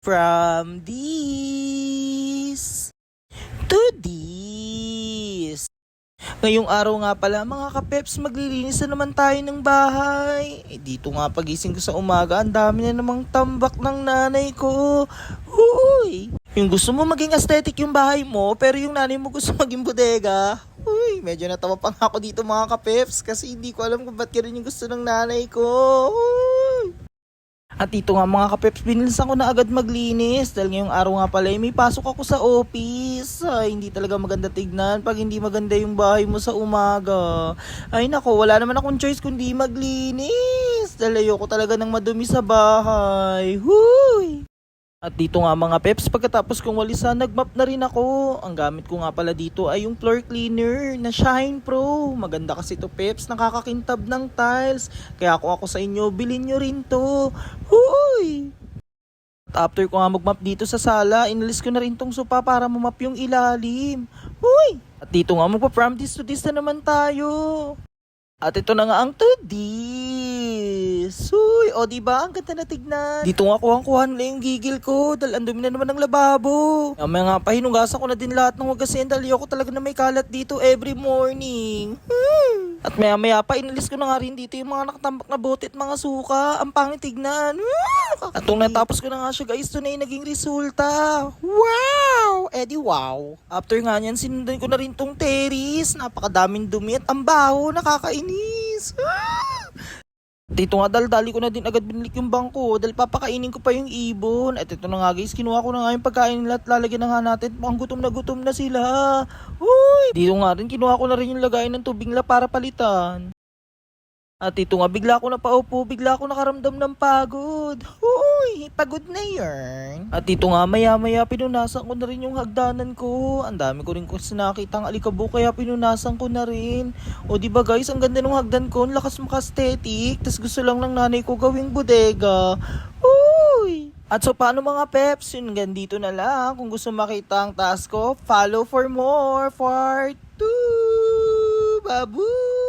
From this to this. Ngayong araw nga pala mga kapeps, maglilinis na naman tayo ng bahay. Dito nga pagising ko sa umaga, ang dami na namang tambak ng nanay ko. Huy! Yung gusto mo maging aesthetic yung bahay mo, pero yung nanay mo gusto maging bodega. Huy! Medyo natawa pa nga ako dito mga kapeps, kasi hindi ko alam kung ba't ganun yung gusto ng nanay ko. Huy! At dito nga mga kapeps, binilisan ko na agad maglinis dahil ngayong araw nga pala may pasok ako sa office. Ay, hindi talaga maganda tignan pag hindi maganda yung bahay mo sa umaga. Ay nako, wala naman akong choice kundi maglinis dahil ayoko talaga ng madumi sa bahay. Huy! At dito nga mga peps, pagkatapos kong walisan, nagmap na rin ako. Ang gamit ko nga pala dito ay yung floor cleaner na Shine Pro. Maganda kasi to peps, nakakakintab ng tiles. Kaya kung ako sa inyo, bilhin nyo rin to. Huy! At after ko nga magmap dito sa sala, inalis ko na rin tong sopa para mamap yung ilalim. Huy! At dito nga magpa-from this to this na naman tayo. At ito na nga ang to this. Uy, o diba? Ang ganda na tignan. Dito nga kuhang-kuhan na yung gigil ko dahil ang dumi na naman ng lababo. Mamaya nga pa, hinugasan ko na din lahat ng hugasin dahil ayoko talaga na may kalat dito every morning. At maya pa, inalis ko na nga rin dito yung mga nakatambak na bote at mga suka. Ang pangit tignan. At nung natapos ko na nga siya guys, ito na yung naging resulta. Wow! Edi wow. After nga niyan, sinundan ko na rin tong terrace. Napakadaming dumi at ang baho, nakakainis. Dito nga daldali ko na din agad binilik yung bangko dahil papakainin ko pa yung ibon. At ito na nga guys, kinuha ko na nga yung pagkain nila at lalagyan na nga natin. Pang gutom na sila. Uy! Dito nga rin, kinuha ko na rin yung lagayan ng tubig nila para palitan. At ito nga, bigla ako napaupo, bigla ako nakaramdam ng pagod. Uy, pagod na yarn. At ito nga, maya pinunasan ko na rin yung hagdanan ko. Ang dami ko rin kasi nakitang alikabok, kaya pinunasan ko na rin. O diba guys, ang ganda ng hagdan ko, ang lakas maka-aesthetic. Tas gusto lang ng nanay ko gawing bodega. Uy! At so paano mga peps, yun ganito na lang. Kung gusto makita ang task ko, follow for more. Part 2. Babu!